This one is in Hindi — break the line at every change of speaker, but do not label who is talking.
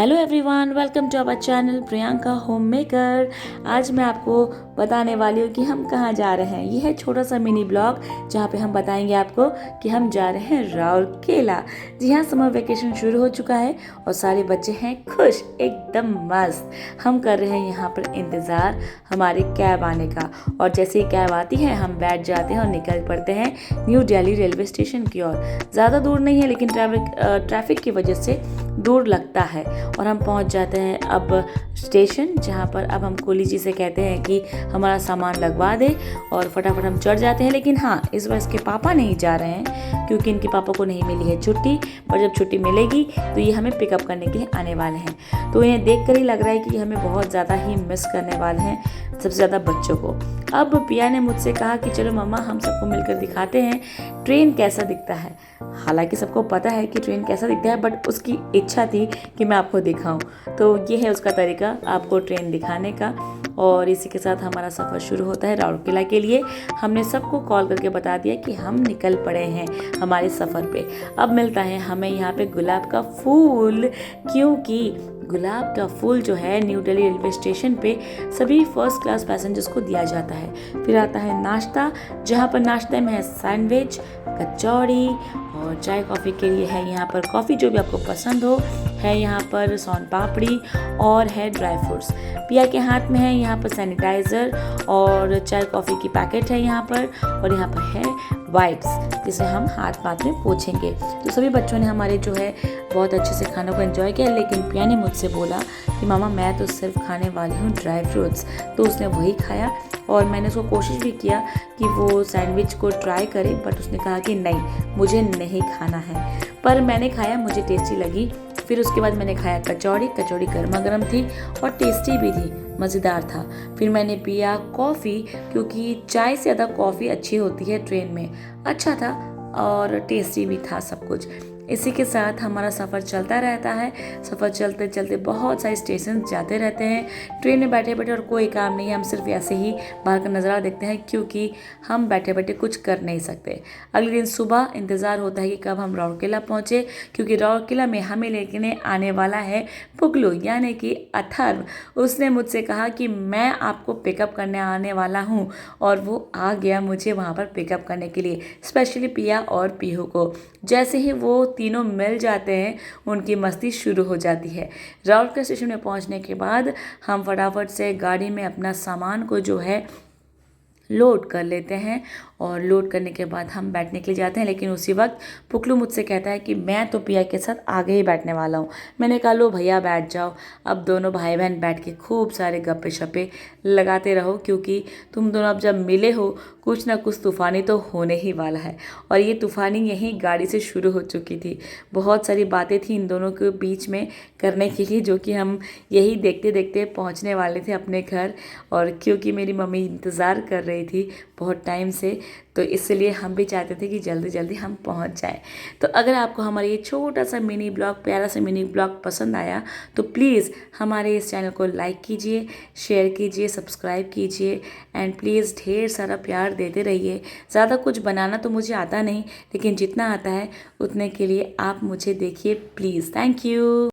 Hello everyone, welcome to our channel Priyanka homemaker. आज मैं आपको बताने वाली हूँ कि हम कहाँ जा रहे हैं। यह है छोटा सा मिनी ब्लॉग जहाँ पे हम बताएंगे आपको कि हम जा रहे हैं राउरकेला। जी हाँ, समर वेकेशन शुरू हो चुका है और सारे बच्चे हैं खुश, एकदम मस्त। हम कर रहे हैं यहाँ पर इंतज़ार हमारे कैब आने का, और जैसे ही कैब आती है हम बैठ जाते हैं और निकल पड़ते हैं न्यू दिल्ली रेलवे स्टेशन की ओर। ज़्यादा दूर नहीं है, लेकिन ट्रैफिक की वजह से दूर लगता है। और हम पहुंच जाते हैं अब स्टेशन, जहां पर अब हम कुली जी से कहते हैं कि हमारा सामान लगवा दे, और फटाफट हम चढ़ जाते हैं। लेकिन हाँ, इस बार इसके पापा नहीं जा रहे हैं क्योंकि इनके पापा को नहीं मिली है छुट्टी, पर जब छुट्टी मिलेगी तो ये हमें पिकअप करने के लिए आने वाले हैं। तो इन्हें देख कर ही लग रहा है कि हमें बहुत ज़्यादा ही मिस करने वाले हैं, सबसे ज़्यादा बच्चों को। अब पिया ने मुझसे कहा कि चलो मम्मा, हम सबको मिलकर दिखाते हैं ट्रेन कैसा दिखता है। हालांकि सबको पता है कि ट्रेन कैसा दिखता है, बट उसकी इच्छा थी कि मैं आपको दिखाऊं। तो ये है उसका तरीका आपको ट्रेन दिखाने का। और इसी के साथ हमारा सफ़र शुरू होता है राउरकेला के लिए। हमने सबको कॉल करके बता दिया कि हम निकल पड़े हैं हमारे सफ़र पे। अब मिलता है हमें यहाँ पे गुलाब का फूल, क्योंकि गुलाब का फूल जो है न्यू दिल्ली रेलवे स्टेशन पे सभी फर्स्ट क्लास पैसेंजर्स को दिया जाता है। फिर आता है नाश्ता, जहाँ पर नाश्ते में है सैंडविच, कचौड़ी, और चाय कॉफ़ी के लिए है यहाँ पर कॉफ़ी जो भी आपको पसंद हो, है यहाँ पर सोन पापड़ी, और है ड्राई फ्रूट्स। पिया के हाथ में है यहाँ पर सैनिटाइज़र, और चाय कॉफ़ी की पैकेट है यहाँ पर, और यहाँ पर है वाइप्स जिसे हम हाथ पाथ में पोंछेंगे। तो सभी बच्चों ने हमारे जो है बहुत अच्छे से खानों को एंजॉय किया। लेकिन पिया ने मुझसे बोला कि मामा, मैं तो सिर्फ खाने वाली हूँ ड्राई फ्रूट्स। तो उसने वही खाया, और मैंने उसको कोशिश भी किया कि वो सैंडविच को ट्राई करे, बट उसने कहा कि नहीं, मुझे नहीं खाना है। पर मैंने खाया, मुझे टेस्टी लगी। फिर उसके बाद मैंने खाया कचौड़ी। कचौड़ी गर्मा गर्म थी और टेस्टी भी थी, मज़ेदार था। फिर मैंने पिया कॉफ़ी, क्योंकि चाय से ज़्यादा कॉफ़ी अच्छी होती है ट्रेन में। अच्छा था और टेस्टी भी था सब कुछ। इसी के साथ हमारा सफ़र चलता रहता है। सफ़र चलते चलते बहुत सारे स्टेशन जाते रहते हैं। ट्रेन में बैठे बैठे और कोई काम नहीं है, हम सिर्फ ऐसे ही बाहर का नज़ारा देखते हैं, क्योंकि हम बैठे बैठे कुछ कर नहीं सकते। अगले दिन सुबह इंतज़ार होता है कि कब हम राउरकेला पहुँचे, क्योंकि राउरकेला में हमें लेने आने वाला है पुगलू, यानी कि अथर्व। उसने मुझसे कहा कि मैं आपको पिकअप करने आने वाला हूँ, और वो आ गया मुझे वहाँ पर पिकअप करने के लिए, स्पेशली पिया और पीहू को। जैसे ही वो तीनों मिल जाते हैं, उनकी मस्ती शुरू हो जाती है। राउरकेला स्टेशन में पहुंचने के बाद हम फटाफट से गाड़ी में अपना सामान को जो है लोड कर लेते हैं, और लोड करने के बाद हम बैठने के लिए जाते हैं। लेकिन उसी वक्त पुकलू मुझसे कहता है कि मैं तो पिया के साथ आगे ही बैठने वाला हूँ। मैंने कहा लो भैया, बैठ जाओ। अब दोनों भाई बहन बैठ के खूब सारे गप्पे शप्पे लगाते रहो, क्योंकि तुम दोनों अब जब मिले हो, कुछ ना कुछ तूफ़ानी तो होने ही वाला है। और ये तूफ़ानी यहीं गाड़ी से शुरू हो चुकी थी। बहुत सारी बातें थी इन दोनों के बीच में करने के लिए, जो कि हम यही देखते देखते पहुँचने वाले थे अपने घर। और क्योंकि मेरी मम्मी इंतज़ार कर रही थी बहुत टाइम से, तो इसलिए हम भी चाहते थे कि जल्दी जल्दी हम पहुंच जाएं। तो अगर आपको हमारा ये छोटा सा मिनी ब्लॉग, प्यारा सा मिनी ब्लॉग पसंद आया, तो प्लीज़ हमारे इस चैनल को लाइक कीजिए, शेयर कीजिए, सब्सक्राइब कीजिए, एंड प्लीज़ ढेर सारा प्यार देते रहिए। ज़्यादा कुछ बनाना तो मुझे आता नहीं, लेकिन जितना आता है उतने के लिए आप मुझे देखिए प्लीज़। Thank you.